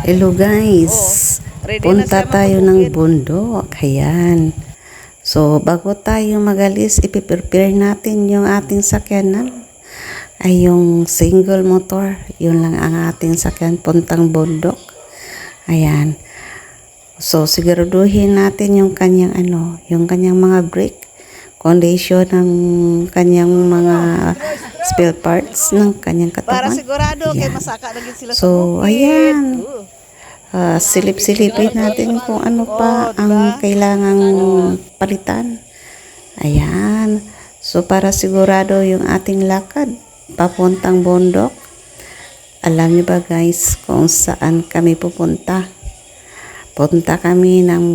Hello guys, punta tayo ng bundok. Ayan. So, bago tayo magalis, ipiprepare natin yung ating sakyanan. Ay yung single motor. Yun lang ang ating sakyan puntang bundok. Ayan. So, siguraduhin natin yung kanyang yung kanyang mga brake, condition ng kanyang mga spare parts ng kanyang katawan. Para sigurado kay Ayan. masaka na gid sila sa So, bukid. ayan. Silip-silipin natin kung ano pa ang kailangang palitan. Ayan. So, para sigurado yung ating lakad papuntang bundok. Alam niyo ba guys kung saan kami pupunta? Punta kami ng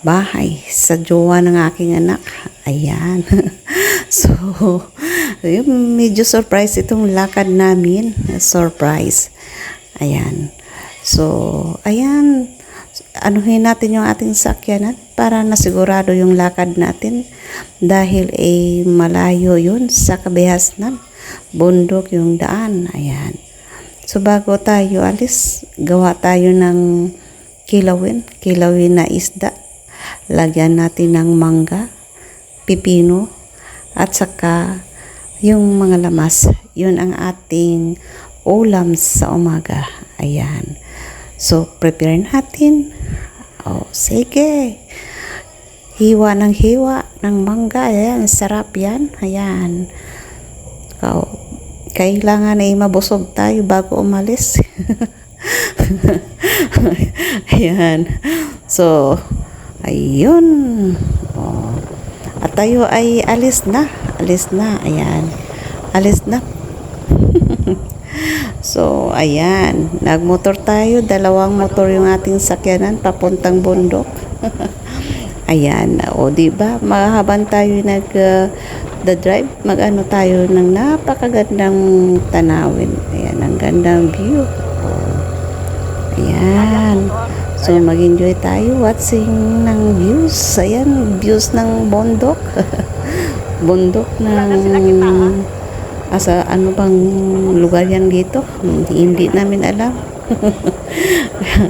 bahay sa jowa ng aking anak. Ayan. So, medyo surprise itong lakad namin. Surprise. Ayan. So, ayan. Anuhin natin yung ating sakyanan para nasigurado yung lakad natin dahil malayo yun sa kabihasnan. Bundok yung daan. Ayan. So, bago tayo alis, gawa tayo ng kilawin na isda. Lagyan natin ng mangga, pipino, at saka yung mga lamas. Yun ang ating ulam sa umaga. Ayan. So, prepare natin. Sige. Hiwa ng mangga. Ayan, sarap yan. Ayan. Kailangan ay mabusog tayo bago umalis. Ayan. So, ayun. At tayo ay alis na. Ayan. Alis na. So, ayan. Nagmotor tayo. 2 motor yung ating sakyanan papuntang bundok. Ayan. O, diba? Mahaban tayo drive. Mag-ano tayo ng napakagandang tanawin. Ayan. Ang gandang view. Ayan. So, mag-enjoy tayo watching ng views. Ayan. Views ng bundok. Bundok ng asa ano bang lugar yan dito? Hindi namin alam.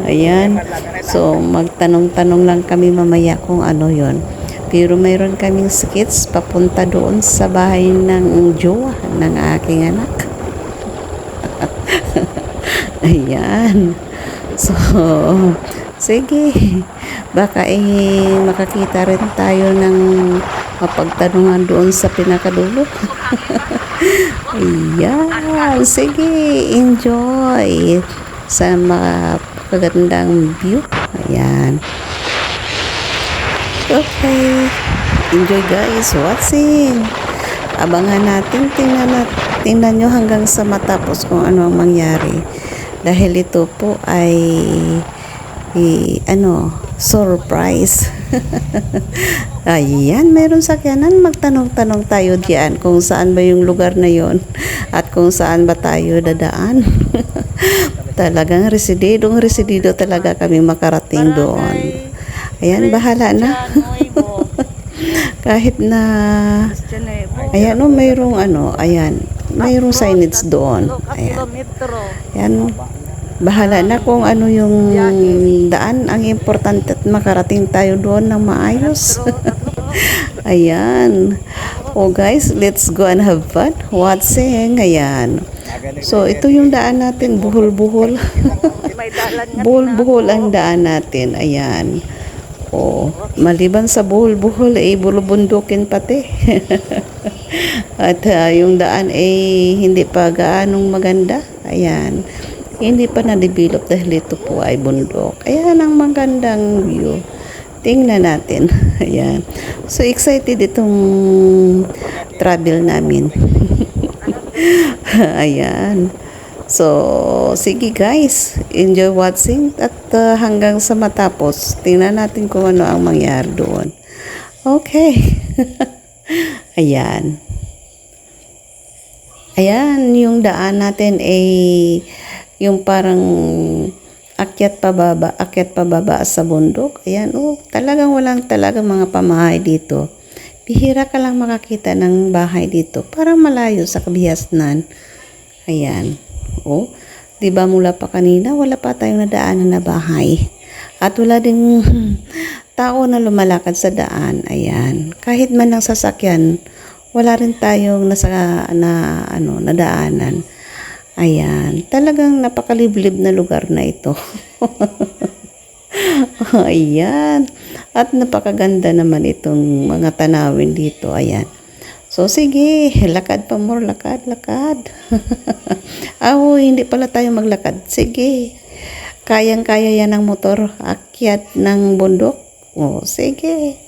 Ayan. So, magtanong-tanong lang kami mamaya kung ano yon. Pero mayroon kaming skits papunta doon sa bahay ng jowa ng aking anak. Ayan. So, sige. Baka makakita rin tayo ng mapagtanungan doon sa pinakadulo. Ayan. Sige. Enjoy sa magandang view. Ayan. Okay. Enjoy guys. Watching. Abangan natin. Tingnan nyo hanggang sa matapos kung ano ang mangyari. Dahil ito po ay surprise. Ayan, meron sakyanan. Magtanong-tanong tayo diyan kung saan ba yung lugar na yon at kung saan ba tayo dadaan. Talagang residido talaga kami makarating doon. Ayan, bahala na. Kahit na ayan, mayroong mayroong signage doon. Ayan, bahala na kung ano yung daan. Ang importante at makarating tayo doon ng maayos. Ayan. Guys, let's go and have fun watching. Ayan. So, ito yung daan natin. Buhol-buhol. Buhol-buhol ang daan natin. Ayan. Maliban sa buhol-buhol, bulubundukin pati. At yung daan hindi pa gaanong maganda. Ayan. Hindi pa na-develop dahil ito po ay bundok. Ayan ang magandang view. Tingnan natin. Ayan. So, excited itong travel namin. Ayan. So, sige guys. Enjoy watching at hanggang sa matapos. Tingnan natin kung ano ang mangyari doon. Okay. Ayan. Ayan, yung daan natin yung parang akyat pababa sa bundok. Ayan, talagang walang mga pamahay dito. Bihira ka lang makakita ng bahay dito. Parang malayo sa kabihasnan. Ayan. 'Di ba mula pa kanina, wala pa tayong nadaanan na bahay. At wala ding tao na lumalakad sa daan. Ayan. Kahit man lang sasakyan, wala rin tayong nadaanan. Ayan. Talagang napakaliblib na lugar na ito. Ayan. At napakaganda naman itong mga tanawin dito. Ayan. So, sige, lakad pa more, lakad. Hindi pala tayo maglakad. Sige, kayang-kaya yan ng motor, akyat ng bundok. Sige.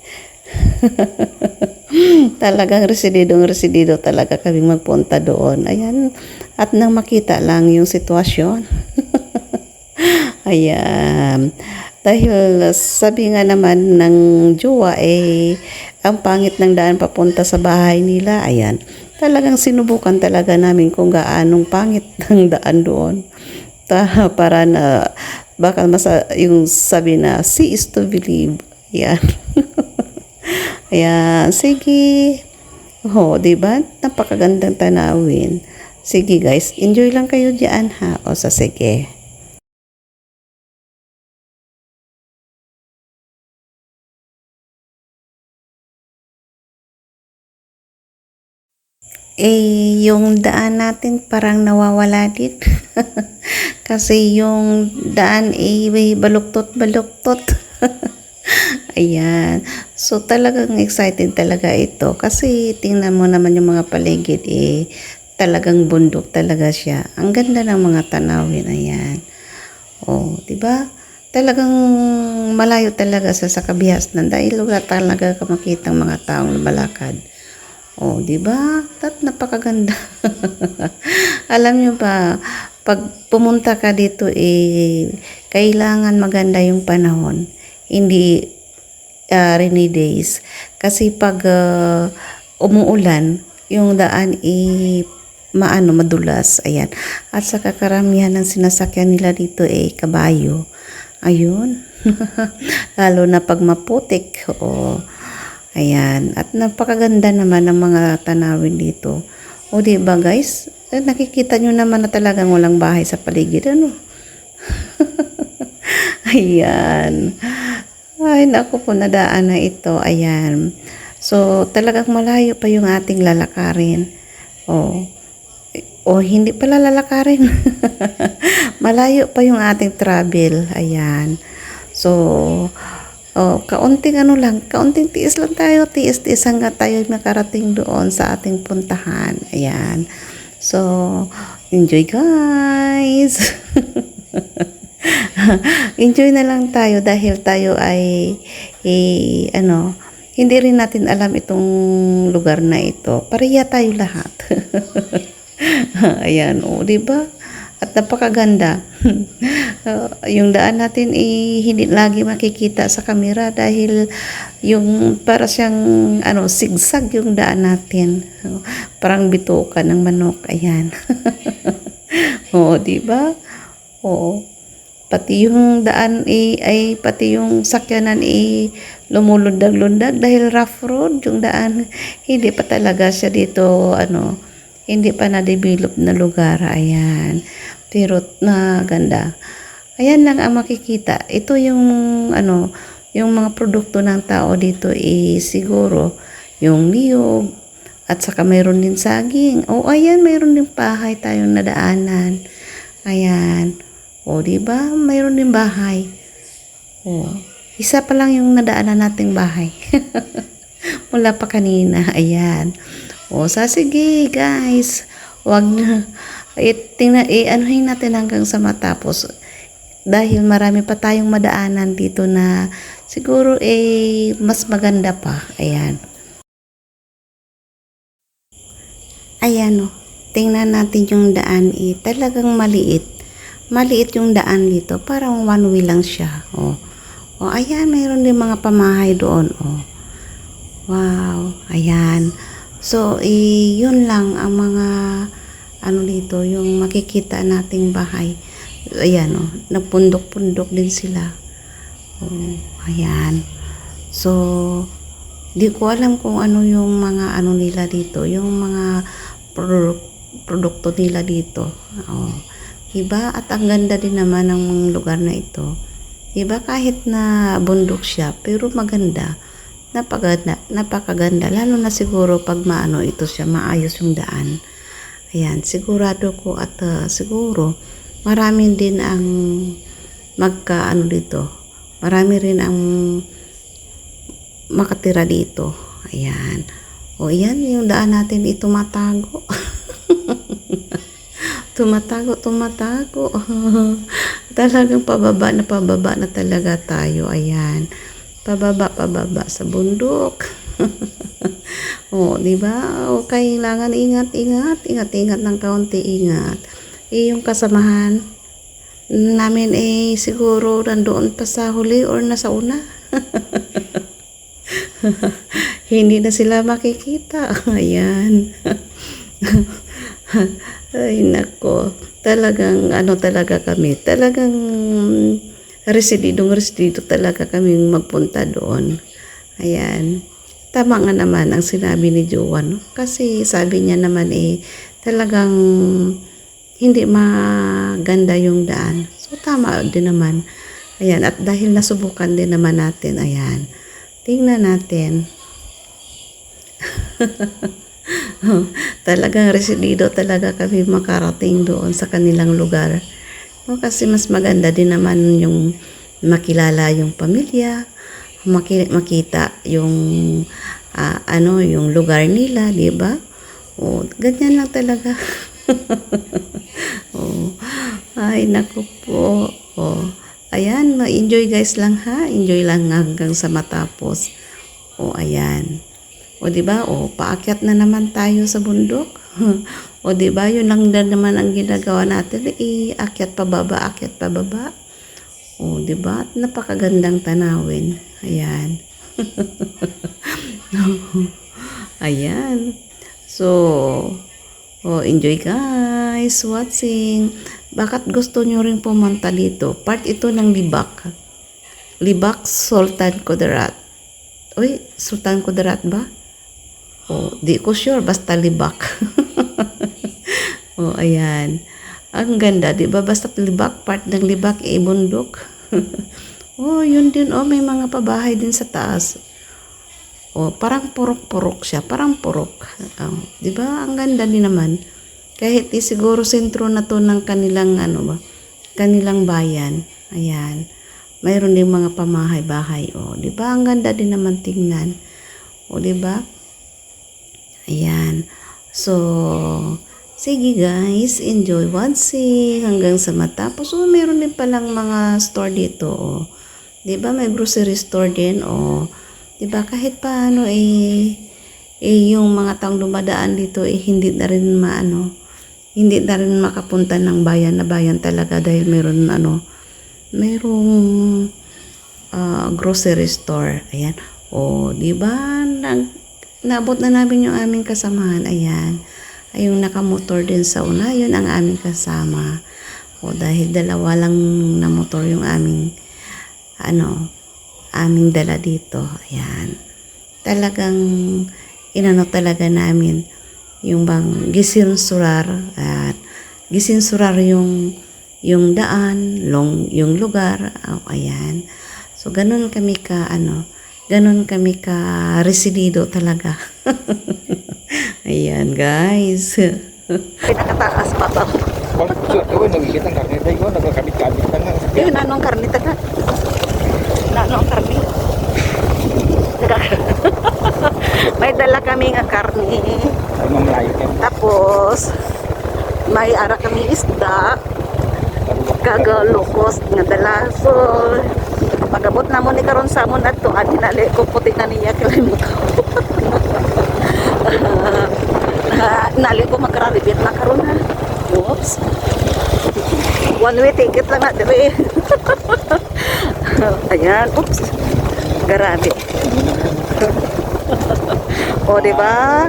Talagang resididong-residido talaga kaming magpunta doon. Ayan, at nang makita lang yung sitwasyon. Ayan. Dahil sabi nga naman ng jowa, ang pangit ng daan papunta sa bahay nila. Ayan. Talagang sinubukan talaga namin kung gaanong pangit ng daan doon. Para na, baka yung sabi na, see is to believe. Ayan. Ayan. Sige. Diba? Napakagandang tanawin. Sige guys, enjoy lang kayo dyan ha. Sige. Yung daan natin parang nawawala din. Kasi yung daan may baluktot. Ayan. So talagang excited talaga ito. Kasi tingnan mo naman yung mga paligid talagang bundok talaga siya. Ang ganda ng mga tanawin. Ayan. Diba? Talagang malayo talaga sa kabihasnan dahil wala talaga makitang mga taong lumalakad. Di ba? Napakaganda. Alam nyo ba, pag pumunta ka dito, kailangan maganda yung panahon. Hindi rainy days. Kasi pag umuulan, yung daan madulas. Ayan. At sa karamihan ng sinasakyan nila dito kabayo. Ayun. Lalo na pag maputik. Ayan. At napakaganda naman ng mga tanawin dito. Diba guys? Nakikita nyo naman na talagang walang bahay sa paligid. Ayan. Ay, naku po, nadaan na ito. Ayan. So, talagang malayo pa yung ating lalakarin. Hindi pala lalakarin. Malayo pa yung ating travel. Ayan. So, kaunting tiis lang tayo, tiis hanggang tayo makarating doon sa ating puntahan. Ayan. So, enjoy guys. Enjoy na lang tayo dahil tayo ay hindi rin natin alam itong lugar na ito. Pareha tayo lahat. Ayan, diba? At napakaganda. Yung daan natin hindi lagi makikita sa kamera dahil yung para siyang sigsag yung daan natin. Parang bituka ng manok. Ayan. Diba? Pati yung daan pati yung sakyanan lumulundag-lundag dahil rough road yung daan. Hindi pa talaga siya dito hindi pa na-develop na lugar. Ayan. Pero ganda. Ayan lang ang makikita. Ito yung yung mga produkto ng tao dito siguro yung niyog at saka mayroon din saging. Ayan, mayroon din bahay tayong nadaanan. Ayan. Diba? Mayroon din bahay. Isa pa lang yung nadaanan nating bahay. Mula pa kanina. Ayan. Sige guys. Wag na. Anuhin natin hanggang sa matapos. Dahil marami pa tayong madaanan dito na siguro mas maganda pa. Ayan. Ayan tingnan natin yung daan talagang maliit. Maliit yung daan dito. Parang one way lang siya. Ayan, mayroon din mga pamahay doon. Wow. Ayan. So, yun lang ang mga dito, yung makikita nating bahay. Ayan, nagpundok-pundok din sila. Ayan. So, di ko alam kung ano yung mga nila dito, yung mga produkto nila dito. Diba? At ang ganda din naman ng lugar na ito. Diba? Kahit na bundok siya, pero maganda. Napakaganda. Lalo na siguro pag maano ito siya, maayos yung daan. Ayan, sigurado ko at siguro marami din ang magkaano dito. Marami rin ang makatira dito. Ayan. O yan, yung daan natin ito matago. Tumatago. Talagang pababa na talaga tayo. Ayan. Pababa sa bundok. O, di ba? O, kailangan ingat ng kaunti, ingat. Yung kasamahan namin siguro nandoon pa sa huli or nasa una. Hindi na sila makikita. Ayan. Ay, nako. Talagang, talaga kami. Talagang residido talaga kaming magpunta doon. Ayan. Tama nga naman ang sinabi ni Joan. No? Kasi sabi niya naman talagang hindi maganda yung daan. So, tama din naman. Ayan. At dahil nasubukan din naman natin, ayan. Tingnan natin. Talagang residido talaga kami makarating doon sa kanilang lugar. No, kasi mas maganda din naman yung makilala yung pamilya, makita yung yung lugar nila, di ba? O, ganyan lang talaga. Oh, ay naku po. Oh, ayan, enjoy guys lang ha. Enjoy lang hanggang sa matapos. O, ayan. O, di ba? O, paakyat na naman tayo sa bundok. O, di ba? Yun lang din naman ang ginagawa natin. Akyat pababa. O, di ba? Napakagandang tanawin. Ayan. Ayan. So, enjoy guys watching. Bakit gusto nyo rin pumunta dito? Part ito ng Libak. Libak, Sultan Kudarat. Uy, Sultan Kudarat ba? Di ko sure. Basta Libak. Ayan. Ang ganda, di ba? Basta Libak, part ng Libak, bundok. Yun din, may mga pabahay din sa taas. Parang purok-purok siya. Parang purok. Di ba? Ang ganda din naman. Kahit siguro sentro na to ng kanilang, kanilang bayan. Ayan. Mayroon din mga pamahay-bahay. Di ba? Ang ganda din naman tingnan. Di ba? Ayan. So, sige guys, enjoy watching hanggang sa matapos. Meron din palang mga store dito. Diba? May grocery store din. Diba? Kahit paano yung mga taong dumadaan dito hindi na rin hindi na rin makapunta ng bayan na bayan talaga dahil mayroong grocery store. Ayan. Diba? Naabot na namin yung aming kasamahan. Ayan. Yung nakamotor din sa una, yun ang aming kasama. Dahil dalawa lang na motor yung aming dala dito. Ayan. Talagang talaga namin yung bang gisinsurar at gisinsurar yung daan, yung lugar. Ayan. So ganun kami ka residido talaga. Ayan guys. Nakataas pa ba? Nagkikita ng karnita yun, nagkakabit-kabit lang. Yun, anong karnita ka? Anong karni? May dala kami nga karni. Ay, mamlayo ka. Tapos, may ara kami isda. Kagalukos nga dala. So, pagabot na mo ni karon sa amon adto, adinali ko puti na niya kalimut ko. Nali ko magraribit na karon ha. Oops. One way ticket lang na dire. Ayan, oops. Grabe. Di ba?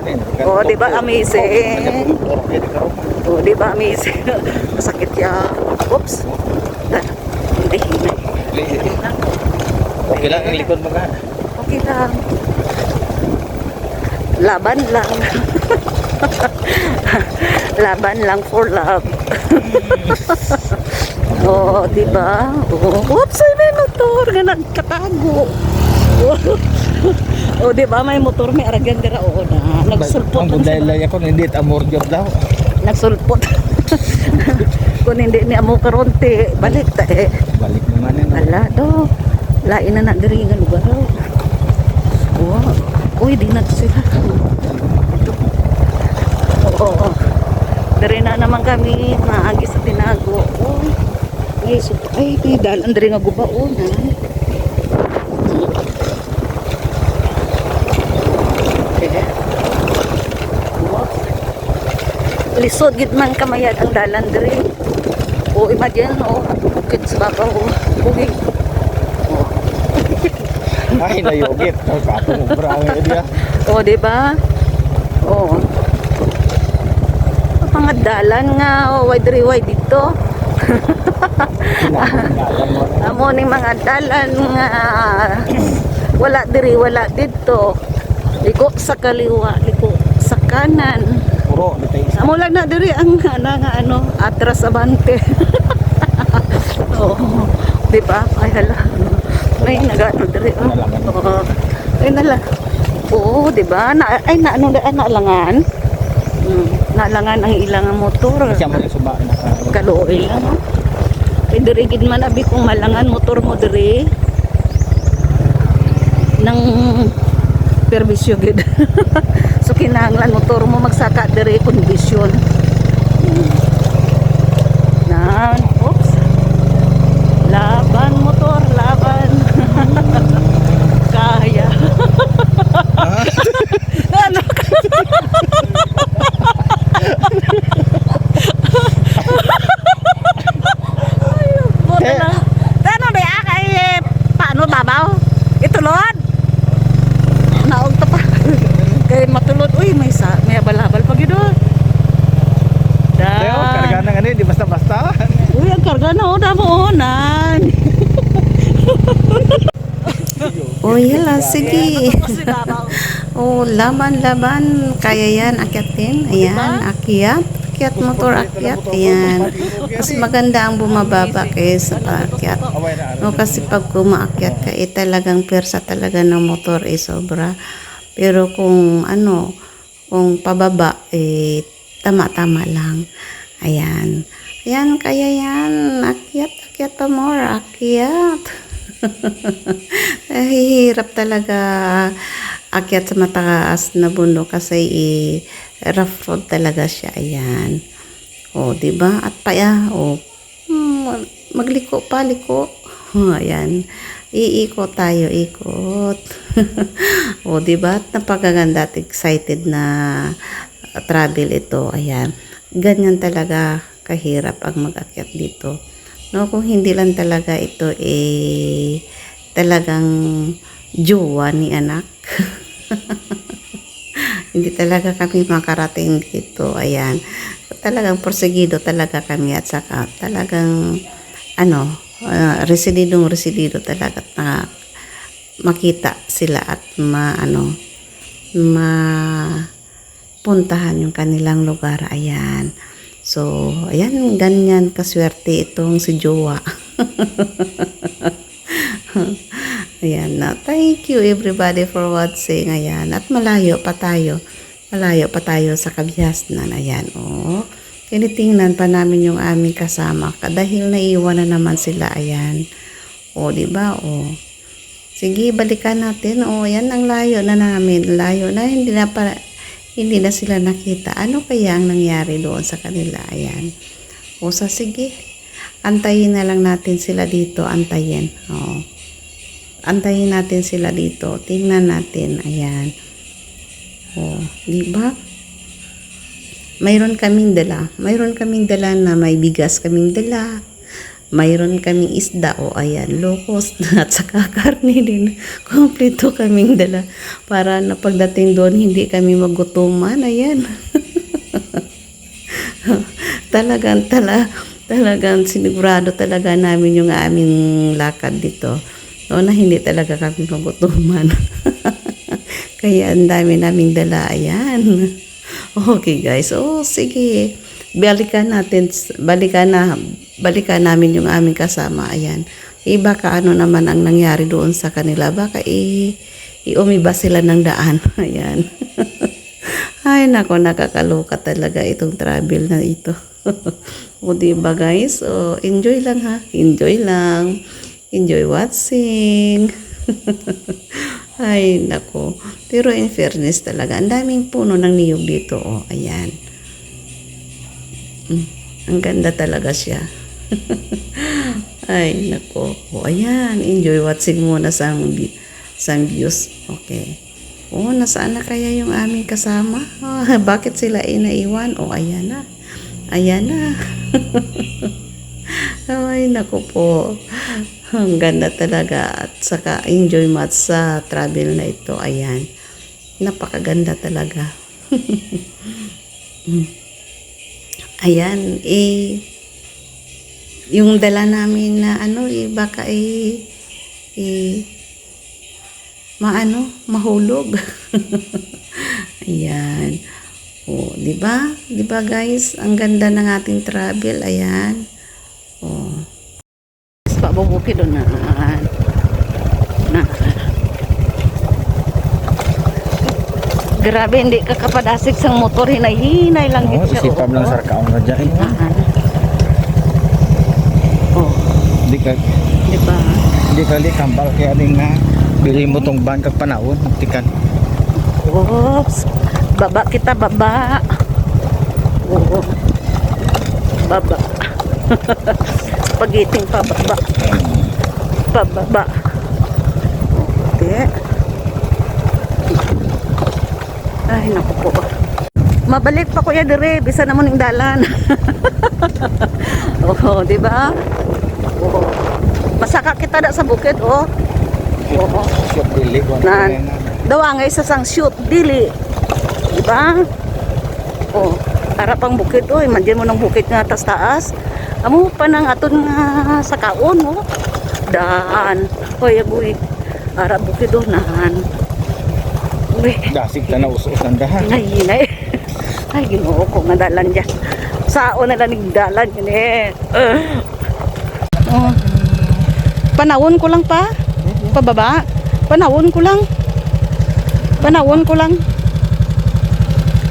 Di ba amazing? Di ba amazing? Masakit ya. Oops. Hindi. Okay lang, ang likod mo ka. Okay lang. Laban lang. Laban lang for love. Oo, di ba? Oops, ay may motor nga nagkatago. O, di ba? May motor, may aragyan dira. Oo na. Nagsulpot Ang lang budaya ako hindi amor job daw. Nagsulpot. Kung hindi ni amo karonte, balik ta eh. Balik naman yan. Ala do. Lain na diri nga lugar. Wow. Uy, di na to sila. Ito. Oo. Diri na naman kami maagi sa tinago. Uy. Ay, dalan diri nga gubaon ha. Lisod gid man kamayad ang dalan diri. O imagine bukid sa babaw. Uy. Ay, nayogit. Katong ubra ang idea. O, di ba? O. Mga dalan nga wide dito. Amo ning mga dalan nga wala diri wala dito. Liko sa kaliwa, liko sa kanan. Puro dito. Amo lang na diri ang ano atras abante. Oh, di ba? Ay hala. May nagano diri. Oh. Ay nala. Oo, di ba? Ay ano naalangan. Naalangan ang ilang motor. Siya mo suba na. Kaluoy lang. Ay diri gid man abi kung malangan motor mo diri. Nang permisyo gid. So kinahanglan motor mo magsaka diri kondisyon. Nan, oops. Laban motor, laban. Kaya. Ano? Buti lang. Ano ba kay paano babaw? Itulod. Naog ta pa. Kay matulod, uy, may abal-abal pa gid. Teo, karga na nga di basta-basta. Uy, ang karga na damonan. Oh, yala, sige. Oh, laban. Kaya yan, akyatin. Ayan, akyat. Akyat, motor akyat. Ayan. Mas maganda ang bumababa kaysa paakyat. No, kasi pag kumaakyat ka, talagang persa talaga ng motor sobra. Pero kung kung pababa, tama-tama lang. Ayan. Ayan, kaya yan. Akyat pa more. Akyat. Hirap talaga akyat sa mataas na bundok kasi rough road talaga siya. Ayan. O, diba? At paya, magliko pa, liko. Ayan. Iikot tayo, ikot. O, diba? Napakaganda at excited na travel ito. Ayan. Ganyan talaga kahirap ang mag-akyat dito. No, kung hindi lang talaga ito talagang jowa ni anak. Hindi talaga kami makarating dito. Ayan. Talagang porsigido talaga kami at saka talagang resididong talaga na makita sila at mapuntahan yung kanilang lugar. Ayan. So, ayan, ganyan kaswerte itong si Jowa. Ayan na. Thank you everybody for watching. Ayan. At malayo pa tayo. Malayo pa tayo sa Kabiasnan. Ayan. Oh. Tinitingnan pa namin yung aming kasama. Dahil naiwan na naman sila. Ayan. O, diba? O. Sige, balikan natin. O, ayan ang layo na namin. Layo na. Hindi na sila nakita. Ano kaya ang nangyari doon sa kanila? Ayan. O, sige. Antayin na lang natin sila dito. Antayin. O. Antayin natin sila dito. Tingnan natin. Ayan. O, diba? Mayroon kaming dala. Mayroon kaming dala na may bigas kaming dala. Mayroon kaming isda. O, ayan. Locos at saka karne din. Kompleto kaming dala. Para na pagdating doon, hindi kami magutuman. Ayan. Talagang sinigurado talaga namin yung aming lakad dito. No, na hindi talaga kami magutuman. Kaya ang dami naming dala. Ayan. Okay guys. Oh, sige. balikan namin yung aming kasama. Ayan. Baka ano naman ang nangyari doon sa kanila. Baka iumiba sila ng daan. Ayan. Ay, nako, nakakaloka talaga itong travel na ito. O, diba guys? So, enjoy lang ha. Enjoy lang. Enjoy watching. Ay, nako. Pero in fairness talaga, ang daming puno ng niyog dito. Oh, ayan. Ang ganda talaga siya. Ay, nako. O, ayan. Enjoy watching muna sa views. Okay. Oh, nasaan na kaya yung aming kasama? Oh, bakit sila inaiwan? Oh, ayan na. Ayan na. Ay, naku po. Ang ganda talaga. At saka enjoy much sa travel na ito. Ayan. Napakaganda talaga. Ayan. Yung dala namin na baka mahulog. Ayan. Oh, 'di ba? 'Di ba guys? Ang ganda ng ating travel. Ayan. Oh. Pabubuki doon na. Grabe, hindi ka kapadasik sa motor. Hinay-hinay lang Oo, siya. isipam lang sa kaon na dyan. Oh. Di ka, Di ba? di ka kambal kaya din nga. Bili mo tong ban kag panahon. Tikan. Oops. Baba kita, baba. Oo. Baba. Pagiting pababa. Pababa. Okay. Ay, naku po. Mabalik pa kuya dire, bisa naman yung dalan. Oo, di ba? Oo. Masaka kita da sa bukid, oh. Oo. Shoot bili ko. Nan. Dawa nga isa sang shoot dili. Di ba? Oh, para pang bukid, oh. Imagine mo ng bukid nga taas-taas. Amo pa nang aton nga sa kaon, oh. Daan. Hoy, agoy. Ara bukid do nahan. Uy. Dasig ta na us-us ang dahan. Hinay. Ay, ginoo ko nga dalan dyan. Sao na lang dalan yun eh. Oh. Panahon ko lang pa. Pababa. Panahon ko lang. Panahon ko lang.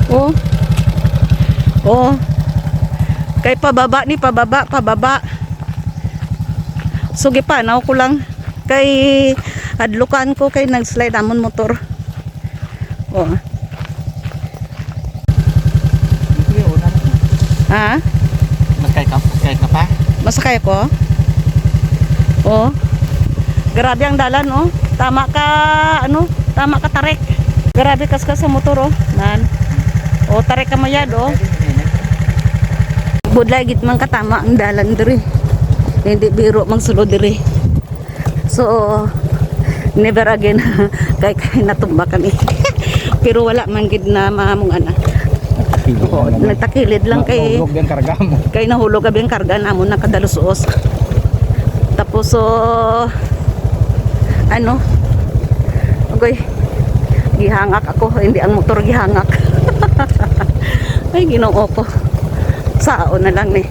Oh. Oh. Kay pababa ni pababa. Sugi pa, naw ko lang. Kay adlukan ko kay nag-slide amon motor. Oh. Ha? Masakay ka pa? Masakay ko? Oh. Grabe ang dalan, oh. Tama ka tarik. Grabe kaskas sa motor, oh. Nan. Oh, tarik ka mayad, oh. Budlay git man katama ang dalan diri. Hindi biro magsulod diri. So, never again kay natumba kami. Pero wala man gid na mamong ana. Oh, nagtakilid lang kay nahulog din karga mo. Kay nahulog abi ang karga namon nakadalusos. Tapos agoy gihangak ako, hindi ang motor gihangak. Ay Ginoo ko. Sao na lang ni.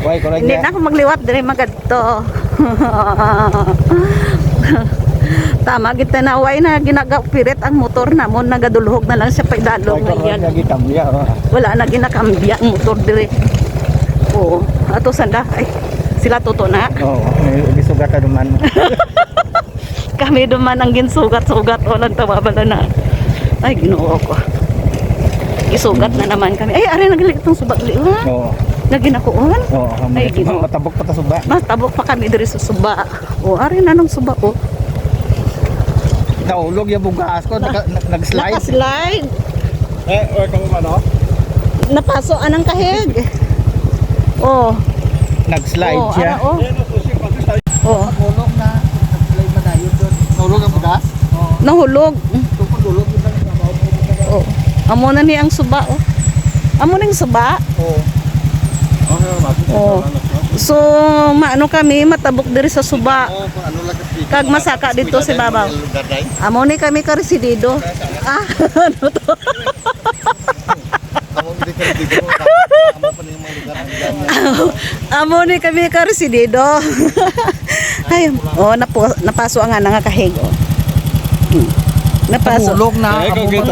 Why ko Hindi na ako magliwat dire magadto. Tama kita na way na ginagapirit ang motor namon nagadulhog na lang siya pa idalong ngayon. Wala na ginakambya ang motor dire. Oo, ato sanda ay sila tuto na. Oo, may sugat na duman. Kami duman ang ginsugat-sugat o lang tababala na. Ay Ginoo ko. Isugat na naman kami. Ay ari nagilit itong subagli ha. Oo. Naginakuan. Oo, ay Ginoo. matabok pa ta suba. Mas tabok pa kami diri sa suba. O ari na nang suba ko. Nahulog yung bugas ko, nag-slide. Naka-slide. Or kamo ano? Napaso anang kahig. Oh. Nag-slide Oh, siya. oh. Oh. Nahulog na, nag-slide pa tayo doon. Nahulog ang bugas? Oo. Nahulog. Nahulog yun lang. Oh. Amo na ni ang suba, oh. Amo na yung suba. Oo. Oh. So, maano kami matabok diri sa suba. Kag masaka dito si babaw. Amo ni kami ka residido. Ah, ano to? Amo ni kami ka residido. Ay, oh napaso nga nga kahig oh. Napaso. Hulog na.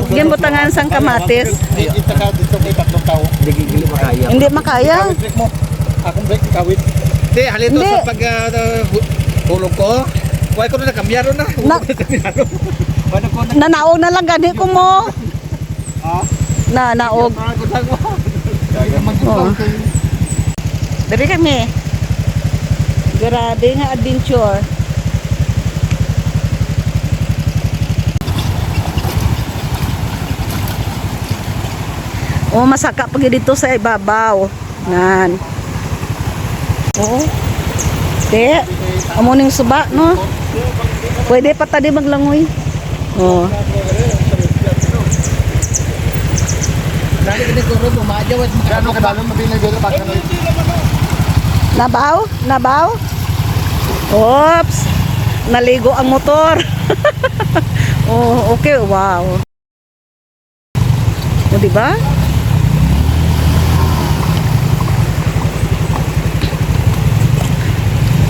Gimbutangan sang kamatis. Kita ka dito kay tatlong tao. Hindi makaya. Hindi makaya. Break mo. Akong break kawit. Hindi, halito Hindi. sa pag hulog ko. Kuhay ko na nakamyaro na. Na- Ano ko na? Nanaog na lang gani ko mo. Ha? Naog. Ako lang mo. Kaya Oh. mag-ipon. Dari kami. Grabe nga adventure. Oh, masaka pag dito sa ibabaw. Nan. Oh. Te, amo ning suba, no? Pwede pa tadi maglangoy. Oh. Dali ka dito ro bumadyaw at magkano ka dalo mabinay dito pag ano. Nabaw? Nabaw? Oops. Naligo ang motor. Oh, okay. Wow. O, diba?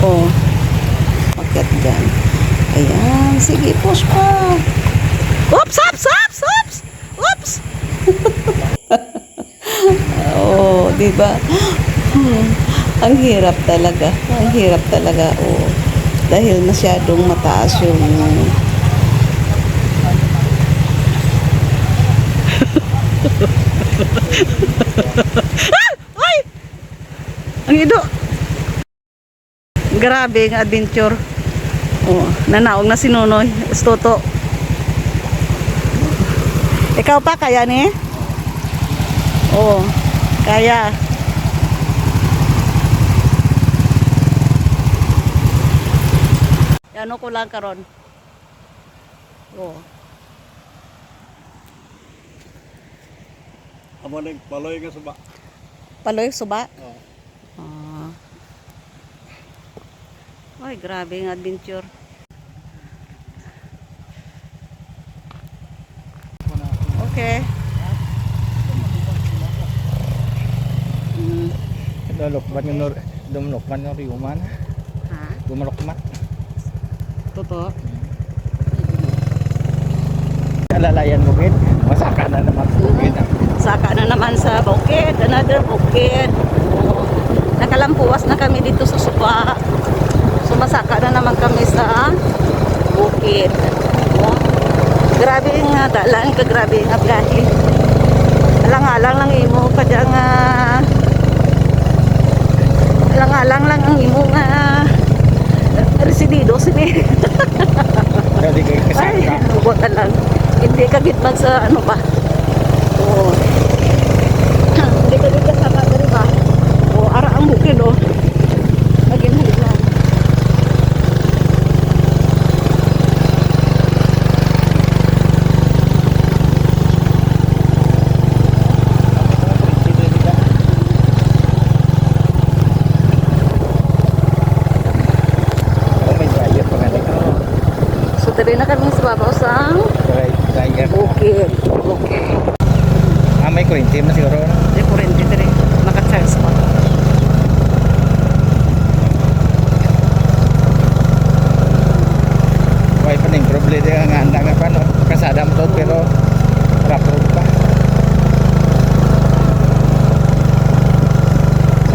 Oh. Bakit dyan? Ayan. Sige, push pa. Oops, oops, oops, oops. Oops. Oh, diba? Ang hirap talaga. Ang hirap talaga. Oh. Dahil masyadong mataas yung Ay! Ang ido. Grabe ang adventure. Oh, nanaog na si Nonoy. Estoto. Ikaw pa kaya ni? Oh, kaya. Ano ko lang karon. Oh. Amo ning paloy nga suba. Paloy suba. Oo. Ah. Ay, grabe ang adventure. Okay. Dalokban yung dumlokban yung riuman. Ha? Dumalokman. Totoo. Alalayan mo gid. Masaka na naman bukid. Saka na naman sa bukid. Another bukid. Oh. Nakalampuas na kami dito sa Suba. Sumasaka na naman kami sa bukid. Oh. Grabe nga dalan ka, grabe nga biyahe. Alang-alang lang imo ka dyan nga. Alang-alang lang ang imo nga. Residido sini. Dali kay Ay, kasaka. bubutan lang. Hindi ka gitman sa ano ba? Oo. Hindi ka gitman sa kagari ba? O, ara ang bukid o. Naginhalik lang. Oh, may dryer pa nga dito. So, dali na kami sa babaw sa Dryer. bukid. Okay. Ah, may kurintim na siguro. Di kurente dali. Naka-charge pa. Why pa ning problema nga anda nga pa no. Kasada mo to pero rough road pa.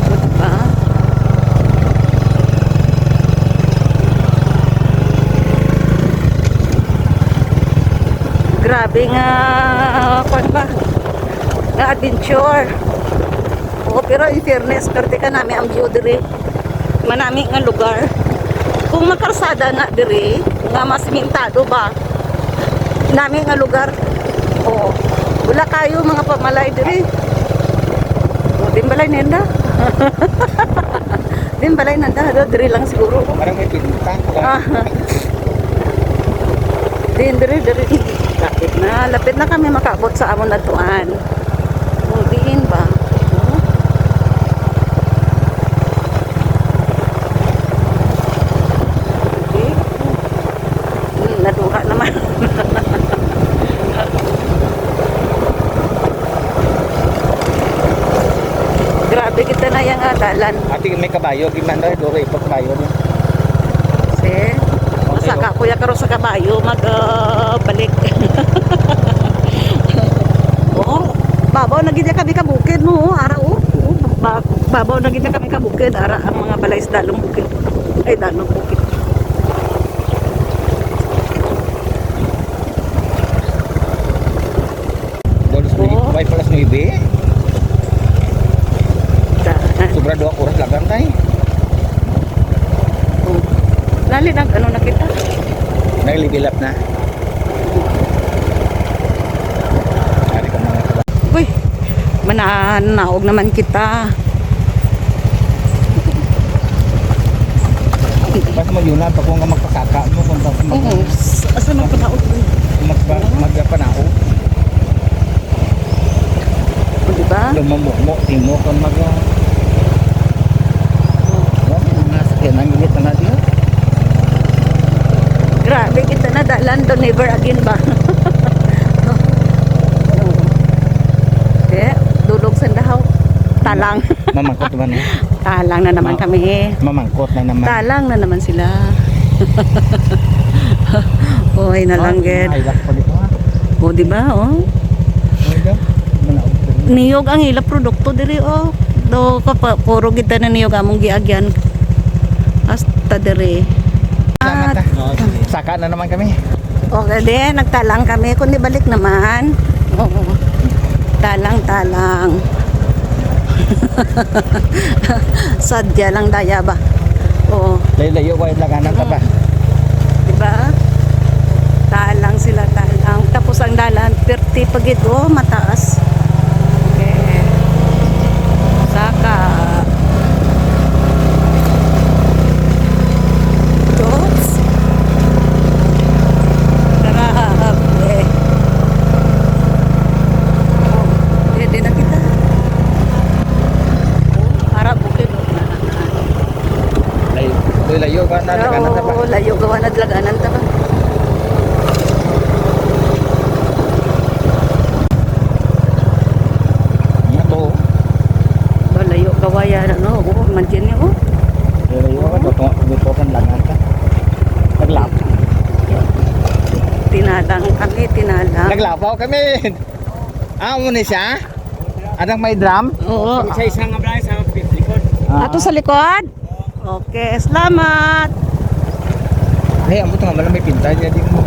O, diba? Grabe nga kwan ba nga adventure. Oo, pero in fairness perte ka namin ang view diri manami nga lugar kung makarsada na diri nga mas mintado ba nami nga lugar. Oo, wala kayo mga pamalay diri. O, din balay nenda. Din balay nenda diri lang siguro. Parang may pinta. Ah. Diri. Lapit na kami makaabot sa amon natuan. Kung diin ba? Oh. Okay. Naduha naman. Grabe kita nga dalan. Ati may kabayo, gimana duro ipot kabayo din. Kasi, masaka kuya karo sa kabayo, balik. Oo, babaw na gid kami ka bukid mo, ara o. Babaw na gid kami ka bukid, ara ang mga balay sa dalong bukid. Ay, dalong bukid. Dolos Oo. may palas 9. Sobra 2 oras lang tay. Lali nag ano na kita. Nag-level up na. Ari ka mga kabayo. Uy, mananaog naman kita. Basta mo yun lang, pag kung ka magpasaka mo, kung tapos Oo, asa magpanaog mo? magpanao, Diba? lumamukmo, timo kung mga sakyan ang ilit na natin. Grabe kita na dalan do never again ba? Eh, dulog sa dahaw. Talang. Mamangkot naman eh. Talang na naman kami. Mamangkot na naman. Talang na naman sila. Hoy na lang ged. Ay, lak pa dito ha. O di ba oh? Ay, lak. Manaog pa rin. Niyog ang ila produkto diri oh. Do ka pa puro kita na niyog among giagyan. Hasta diri. Salamat ha. Saka na naman kami. Okay din, nagtalang kami. Kundi balik naman. Oo. Talang. Sadya lang daya ba? Oo. Layo-layo ko yung laganan ka pa. Diba? Talang sila, talang. Tapos ang dalan, 30 pag ito, mataas. Okay. Saka. Dots. Grabe. Oh, pwede na kita. Para bukid. Layo ka na laganan ka pa. Oo, layo gawa na laganan ta ba? Ito. Layo gawa yan, ano? Oo, mantin niya, oh. Layo ka. Dito kan lagan ka. Naglapaw. Tinalang kami, tinalang. Naglapaw kami. Mo ni siya? Adang may drum? Oo. Isa nga bra sa likod. Ato sa likod? Okay, salamat. Ay, amo to nga may pinta jadi mo.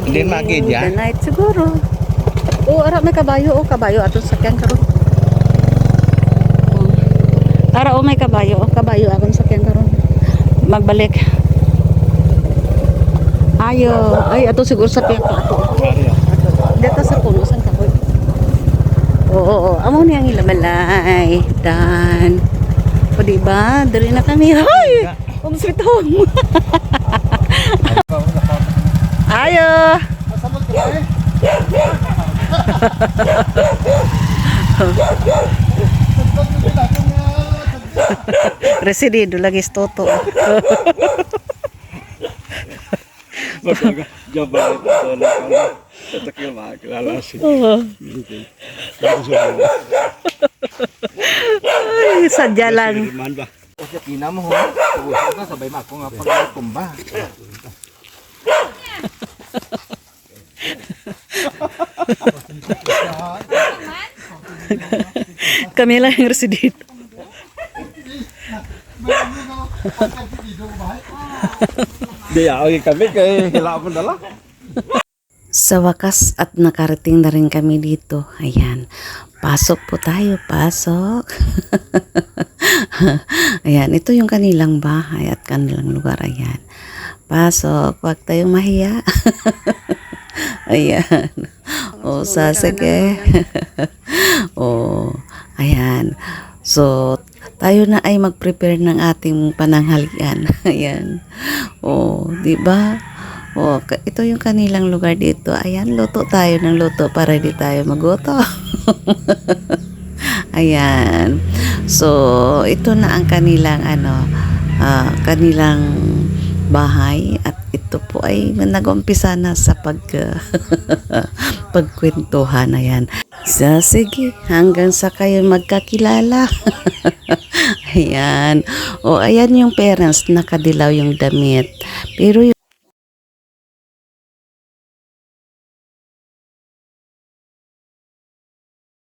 Hindi magid ya. The night siguro. Oo, ara may kabayo, oh, kabayo ato sakyan karon. Ara may kabayo, kabayo akong sakyan karon. Magbalik. Ayo, ay ato siguro sa piyak ato. Dito sa puno sang kahoy. Oo, amo ni ang ilamalay. Dan. O diba? Dali na kami. Hoy! Home sweet home. Ayo. Residido lagi toto. Jabal tatakil makakilala siya. Ay, sadya lang. Man ba? O siya kina mo ho. Ubus ka sabay mako nga pagkumba. Kami lang yung residido. Di awin kami kay hilapon dala. Sa wakas at nakarating na rin kami dito. Ayan. Pasok po tayo. Pasok. Ayan. Ito yung kanilang bahay at kanilang lugar. Ayan. Pasok. Huwag tayong mahiya. Ayan. O, sasage. O, ayan. So, tayo na ay mag-prepare ng ating pananghalian. Ayan. O, di ba? O, ito yung kanilang lugar dito. Ayan, luto tayo ng luto para di tayo maguto. Ayan. So, ito na ang kanilang kanilang bahay at ito po ay nag-umpisa na sa pagkwentuhan. Ayan. So, sige, hanggang sa kayo magkakilala. Ayan. O, ayan yung parents, nakadilaw yung damit. Pero